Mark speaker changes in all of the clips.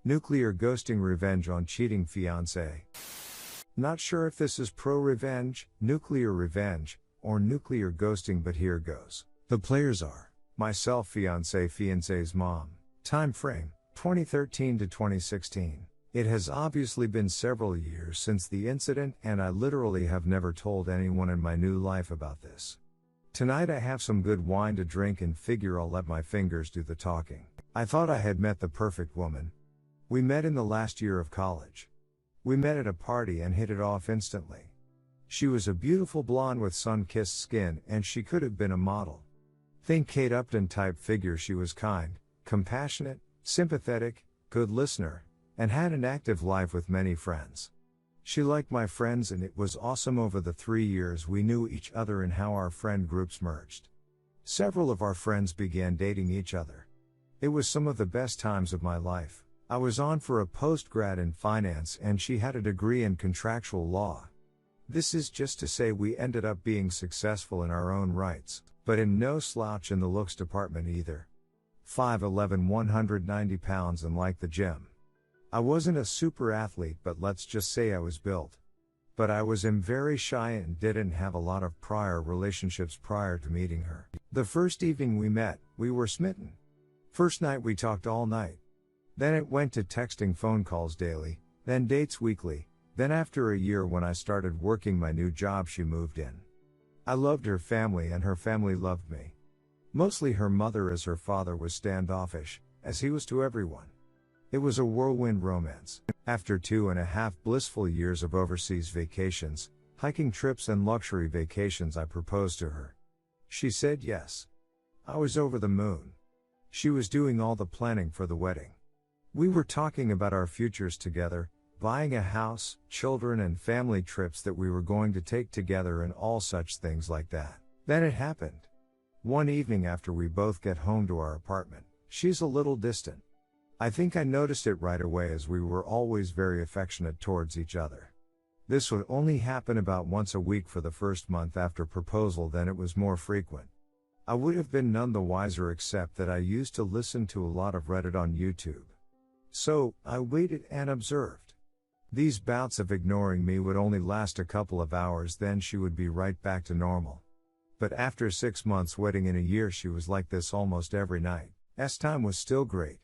Speaker 1: Nuclear ghosting revenge on cheating fiance. Not sure if this is pro-revenge, nuclear revenge, or nuclear ghosting, but here goes. The players are myself, fiance's mom. Time frame 2013 to 2016. It has obviously been several years since the incident, and I literally have never told anyone in my new life about this. Tonight I have some good wine to drink and figure I'll let my fingers do the talking. I thought I had met the perfect woman. We met in the last year of college. We met at a party and hit it off instantly. She was a beautiful blonde with sun-kissed skin, and she could have been a model. Think Kate Upton type figure. She was kind, compassionate, sympathetic, good listener, and had an active life with many friends. She liked my friends, and it was awesome over the 3 years we knew each other and how our friend groups merged. Several of our friends began dating each other. It was some of the best times of my life. I was on for a post-grad in finance and she had a degree in contractual law. This is just to say we ended up being successful in our own rights, but in no slouch in the looks department either. 5'11", 190 pounds, and like the gym. I wasn't a super athlete, but let's just say I was built. But I was very shy and didn't have a lot of prior relationships prior to meeting her. The first evening we met, we were smitten. First night we talked all night. Then it went to texting, phone calls daily, then dates weekly, then after a year when I started working my new job she moved in. I loved her family and her family loved me. Mostly her mother, as her father was standoffish, as he was to everyone. It was a whirlwind romance. After 2.5 blissful years of overseas vacations, hiking trips and luxury vacations, I proposed to her. She said yes. I was over the moon. She was doing all the planning for the wedding. We were talking about our futures together, buying a house, children and family trips that we were going to take together and all such things like that. Then it happened. One evening after we both get home to our apartment, she's a little distant. I think I noticed it right away, as we were always very affectionate towards each other. This would only happen about once a week for the first month after proposal, then it was more frequent. I would have been none the wiser except that I used to listen to a lot of Reddit on YouTube. So, I waited and observed. These bouts of ignoring me would only last a couple of hours, then she would be right back to normal. But after 6 months wedding in a year, she was like this almost every night. Time was still great.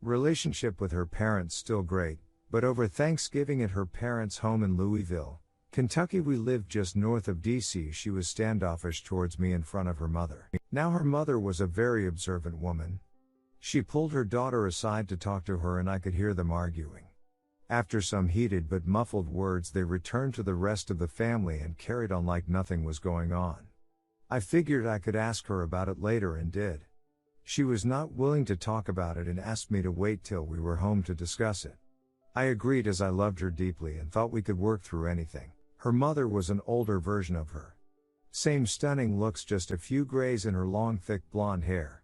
Speaker 1: Relationship with her parents still great, but over Thanksgiving at her parents' home in Louisville, Kentucky, we lived just north of DC, she was standoffish towards me in front of her mother. Now her mother was a very observant woman. She pulled her daughter aside to talk to her and I could hear them arguing. After some heated but muffled words, they returned to the rest of the family and carried on like nothing was going on. I figured I could ask her about it later and did. She was not willing to talk about it and asked me to wait till we were home to discuss it. I agreed, as I loved her deeply and thought we could work through anything. Her mother was an older version of her. Same stunning looks, just a few grays in her long thick blonde hair.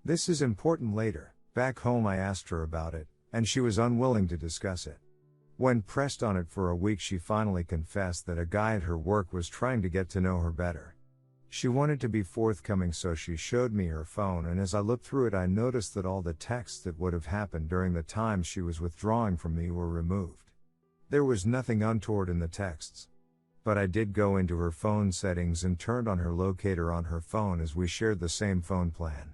Speaker 1: This is important later. Back home I asked her about it, and she was unwilling to discuss it. When pressed on it for a week, she finally confessed that a guy at her work was trying to get to know her better. She wanted to be forthcoming, so she showed me her phone, and as I looked through it I noticed that all the texts that would have happened during the time she was withdrawing from me were removed. There was nothing untoward in the texts. But I did go into her phone settings and turned on her locator on her phone, as we shared the same phone plan.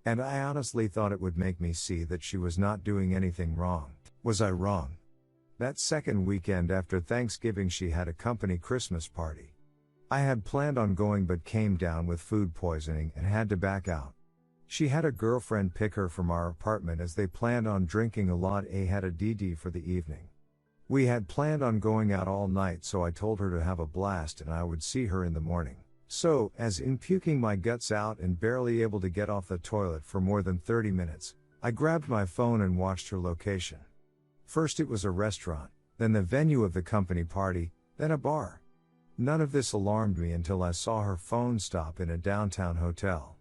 Speaker 1: And I honestly thought it would make me see that she was not doing anything wrong. Was I wrong? That second weekend after Thanksgiving she had a company Christmas party. I had planned on going but came down with food poisoning and had to back out. She had a girlfriend pick her from our apartment as they planned on drinking a lot. Had a DD for the evening. We had planned on going out all night, so I told her to have a blast and I would see her in the morning. So, as in puking my guts out and barely able to get off the toilet for more than 30 minutes, I grabbed my phone and watched her location. First it was a restaurant, then the venue of the company party, then a bar. None of this alarmed me until I saw her phone stop in a downtown hotel.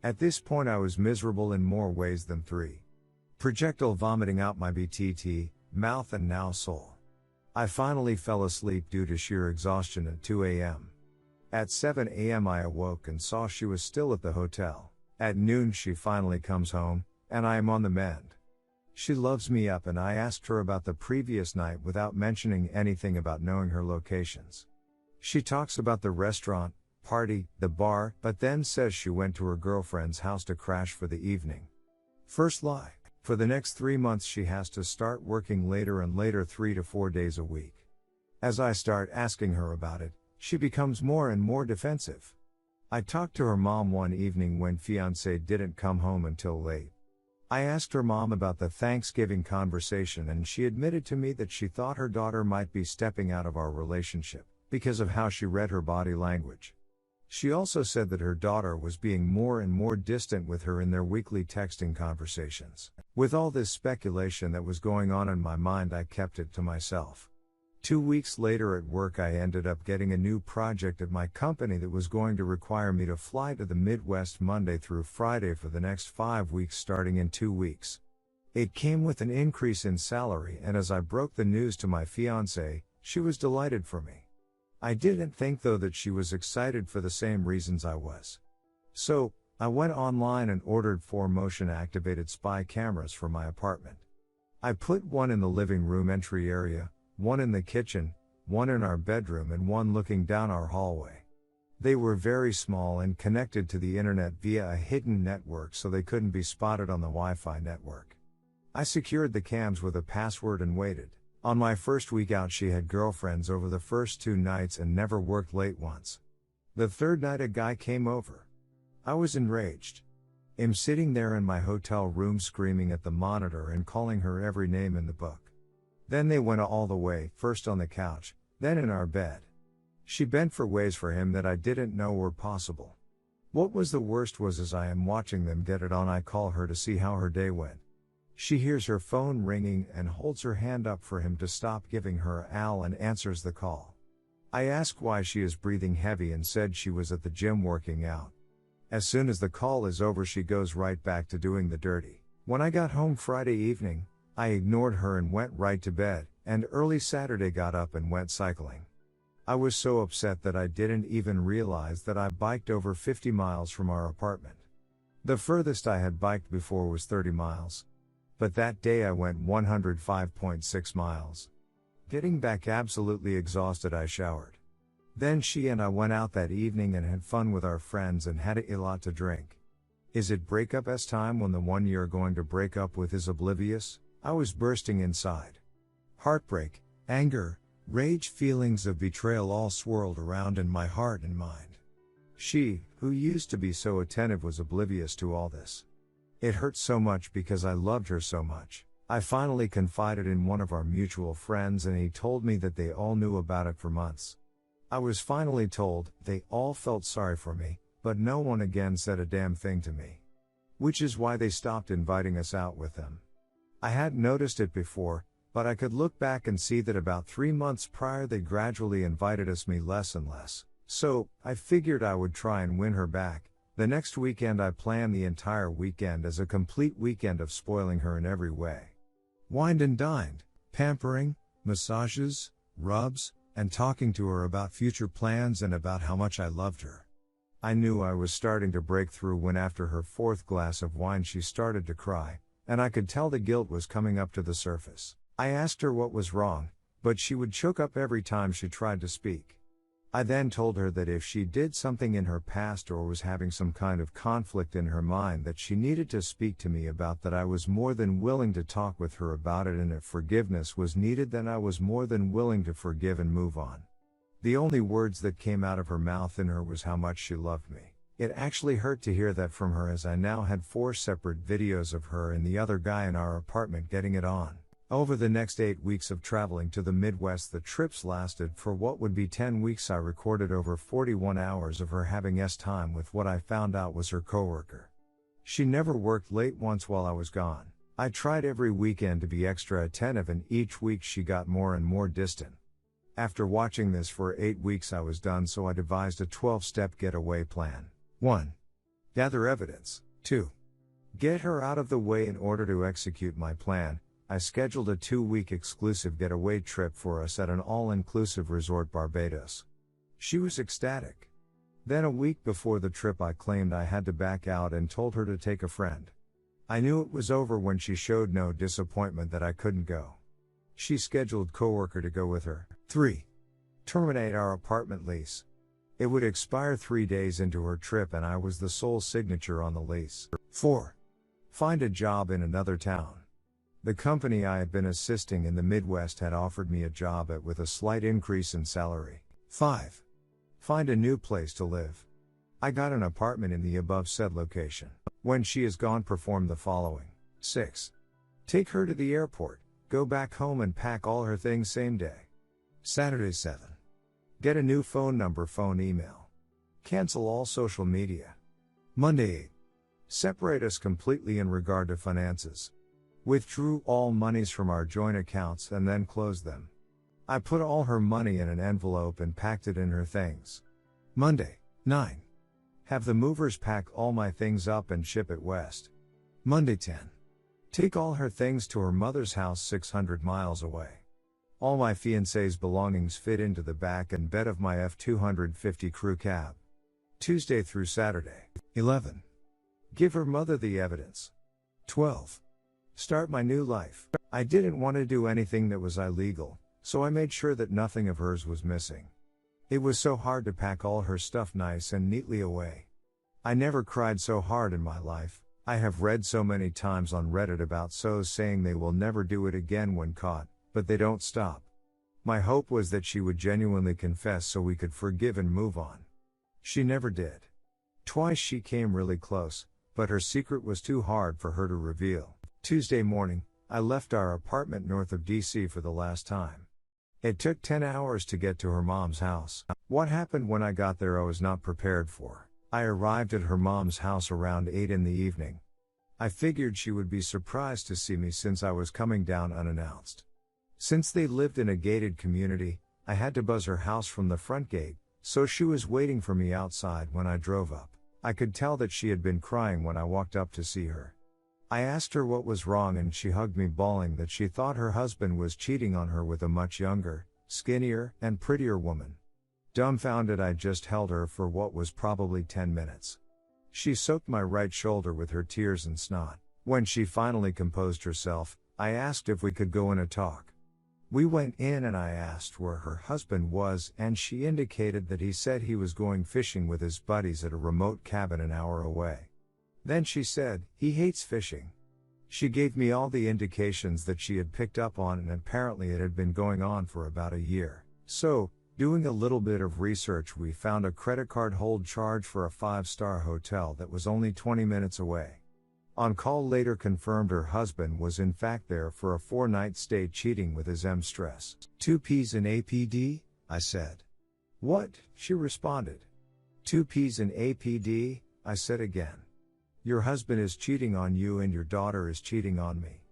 Speaker 1: At this point I was miserable in more ways than 3. Projectile vomiting out my BTT, mouth and now soul. I finally fell asleep due to sheer exhaustion at 2 a.m. At 7 a.m. I awoke and saw she was still at the hotel. At noon she finally comes home, and I am on the mend. She loves me up and I asked her about the previous night without mentioning anything about knowing her locations. She talks about the restaurant, party, the bar, but then says she went to her girlfriend's house to crash for the evening. First lie. For the next 3 months she has to start working later and later 3 to 4 days a week. As I start asking her about it, she becomes more and more defensive. I talked to her mom one evening when Fiance didn't come home until late. I asked her mom about the Thanksgiving conversation and she admitted to me that she thought her daughter might be stepping out of our relationship because of how she read her body language. She also said that her daughter was being more and more distant with her in their weekly texting conversations. With all this speculation that was going on in my mind, I kept it to myself. 2 weeks later at work, I ended up getting a new project at my company that was going to require me to fly to the Midwest Monday through Friday for the next 5 weeks starting in 2 weeks. It came with an increase in salary, and as I broke the news to my fiancée, she was delighted for me. I didn't think though that she was excited for the same reasons I was. So, I went online and ordered 4 motion-activated spy cameras for my apartment. I put one in the living room entry area, one in the kitchen, one in our bedroom and one looking down our hallway. They were very small and connected to the internet via a hidden network so they couldn't be spotted on the Wi-Fi network. I secured the cams with a password and waited. On my first week out, she had girlfriends over the first 2 nights and never worked late once. The third night a guy came over. I was enraged. I'm sitting there in my hotel room screaming at the monitor and calling her every name in the book. Then they went all the way, first on the couch, then in our bed. She bent for ways for him that I didn't know were possible. What was the worst was as I am watching them get it on, I call her to see how her day went. She hears her phone ringing and holds her hand up for him to stop giving her Al and answers the call. I ask why she is breathing heavy and said she was at the gym working out. As soon as the call is over, she goes right back to doing the dirty. When I got home Friday evening, I ignored her and went right to bed, and early Saturday got up and went cycling. I was so upset that I didn't even realize that I biked over 50 miles from our apartment. The furthest I had biked before was 30 miles. But that day I went 105.6 miles. Getting back absolutely exhausted, I showered. Then she and I went out that evening and had fun with our friends and had a lot to drink. Is it breakup-s time when the one you're going to break up with is oblivious? I was bursting inside. Heartbreak, anger, rage, feelings of betrayal all swirled around in my heart and mind. She, who used to be so attentive, was oblivious to all this. It hurt so much because I loved her so much. I finally confided in one of our mutual friends and he told me that they all knew about it for months. I was finally told. They all felt sorry for me, but no one again said a damn thing to me. Which is why they stopped inviting us out with them. I hadn't noticed it before, but I could look back and see that about 3 months prior they gradually invited me less and less. So, I figured I would try and win her back. The next weekend I planned the entire weekend as a complete weekend of spoiling her in every way. Wined and dined, pampering, massages, rubs, and talking to her about future plans and about how much I loved her. I knew I was starting to break through when after her 4th glass of wine she started to cry, and I could tell the guilt was coming up to the surface. I asked her what was wrong, but she would choke up every time she tried to speak. I then told her that if she did something in her past or was having some kind of conflict in her mind that she needed to speak to me about, that I was more than willing to talk with her about it, and if forgiveness was needed then I was more than willing to forgive and move on. The only words that came out of her mouth in her was how much she loved me. It actually hurt to hear that from her, as I now had 4 separate videos of her and the other guy in our apartment getting it on. Over the next 8 weeks of traveling to the Midwest, the trips lasted for what would be 10 weeks. I recorded over 41 hours of her having time with what I found out was her coworker. She never worked late once while I was gone. I tried every weekend to be extra attentive, and each week she got more and more distant. After watching this for 8 weeks I was done, so I devised a 12-step getaway plan. 1. Gather evidence. 2. Get her out of the way. In order to execute my plan, I scheduled a 2-week exclusive getaway trip for us at an all-inclusive resort Barbados. She was ecstatic. Then a week before the trip I claimed I had to back out and told her to take a friend. I knew it was over when she showed no disappointment that I couldn't go. She scheduled coworker to go with her. 3. Terminate our apartment lease. It would expire 3 days into her trip and I was the sole signature on the lease. 4. Find a job in another town. The company I had been assisting in the Midwest had offered me a job with a slight increase in salary. 5. Find a new place to live. I got an apartment in the above said location. When she is gone, perform the following. 6. Take her to the airport, go back home and pack all her things same day. Saturday 7. Get a new phone number, phone, email. Cancel all social media. Monday 8. Separate us completely in regard to finances. Withdrew all monies from our joint accounts and then closed them. I put all her money in an envelope and packed it in her things. Monday 9. Have the movers pack all my things up and ship it west. Monday 10. Take all her things to her mother's house 600 miles away. All my fiance's belongings fit into the back and bed of my F-250 crew cab. Tuesday through Saturday. 11. Give her mother the evidence. 12. Start my new life. I didn't want to do anything that was illegal, so I made sure that nothing of hers was missing. It was so hard to pack all her stuff nice and neatly away. I never cried so hard in my life. I have read so many times on Reddit about SOs saying they will never do it again when caught, but they don't stop. My hope was that she would genuinely confess so we could forgive and move on. She never did. Twice she came really close, but her secret was too hard for her to reveal. Tuesday morning, I left our apartment north of DC for the last time. It took 10 hours to get to her mom's house. What happened when I got there I was not prepared for. I arrived at her mom's house around 8 in the evening. I figured she would be surprised to see me since I was coming down unannounced. Since they lived in a gated community, I had to buzz her house from the front gate, so she was waiting for me outside when I drove up. I could tell that she had been crying when I walked up to see her. I asked her what was wrong and she hugged me, bawling that she thought her husband was cheating on her with a much younger, skinnier, and prettier woman. Dumbfounded, I just held her for what was probably 10 minutes. She soaked my right shoulder with her tears and snot. When she finally composed herself, I asked if we could go in a talk. We went in and I asked where her husband was and she indicated that he said he was going fishing with his buddies at a remote cabin an hour away. Then she said, he hates fishing. She gave me all the indications that she had picked up on and apparently it had been going on for about a year. So, doing a little bit of research, we found a credit card hold charge for a 5-star hotel that was only 20 minutes away. On call later confirmed her husband was in fact there for a 4-night stay cheating with his M-stress. 2 Ps in APD? I said. What? She responded. 2 Ps in APD? I said again. Your husband is cheating on you and your daughter is cheating on me.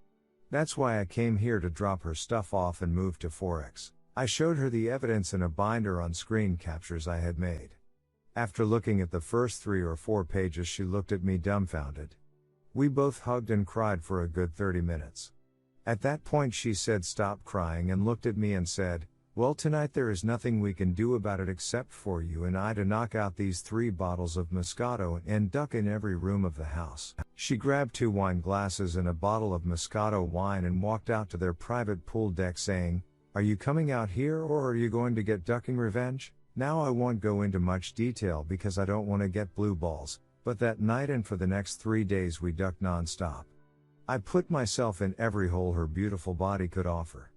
Speaker 1: That's why I came here to drop her stuff off and move to Forex. I showed her the evidence in a binder on screen captures I had made. After looking at the first 3 or 4 pages, she looked at me dumbfounded. We both hugged and cried for a good 30 minutes. At that point she said stop crying and looked at me and said, well, tonight there is nothing we can do about it except for you and I to knock out these 3 bottles of Moscato and duck in every room of the house. She grabbed 2 wine glasses and a bottle of Moscato wine and walked out to their private pool deck saying, are you coming out here or are you going to get ducking revenge? Now I won't go into much detail because I don't want to get blue balls, but that night and for the next 3 days we ducked non-stop. I put myself in every hole her beautiful body could offer.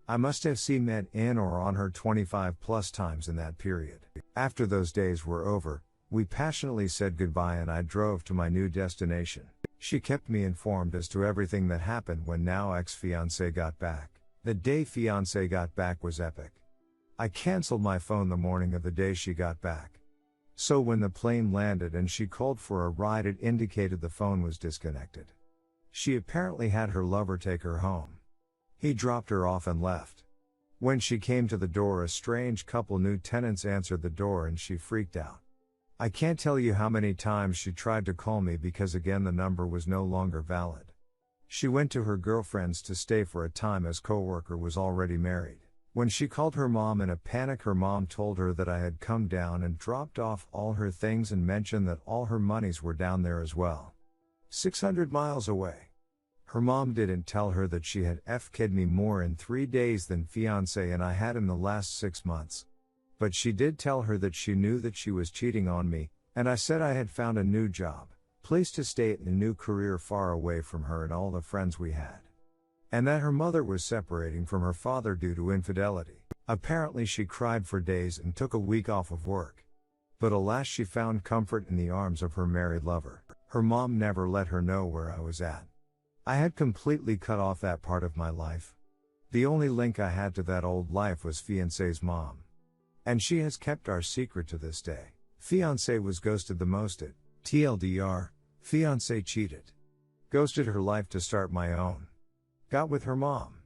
Speaker 1: I must have seen met in or on her 25 plus times in that period. After those days were over, we passionately said goodbye and I drove to my new destination. She kept me informed as to everything that happened when now ex-fiance got back. The day fiance got back was epic. I canceled my phone the morning of the day she got back. So when the plane landed and she called for a ride, it indicated the phone was disconnected. She apparently had her lover take her home. He dropped her off and left. When she came to the door, a strange couple new tenants answered the door and she freaked out. I can't tell you how many times she tried to call me because again the number was no longer valid. She went to her girlfriend's to stay for a time as coworker was already married. When she called her mom in a panic, her mom told her that I had come down and dropped off all her things and mentioned that all her monies were down there as well. 600 miles away. Her mom didn't tell her that she had FK'd me more in 3 days than Fiance and I had in the last 6 months. But she did tell her that she knew that she was cheating on me, and I said I had found a new job, place to stay and a new career far away from her and all the friends we had. And that her mother was separating from her father due to infidelity. Apparently she cried for days and took a week off of work. But alas, she found comfort in the arms of her married lover. Her mom never let her know where I was at. I had completely cut off that part of my life. The only link I had to that old life was Fiance's mom. And she has kept our secret to this day. Fiance was ghosted the most at TLDR, Fiance cheated. Ghosted her life to start my own. Got with her mom.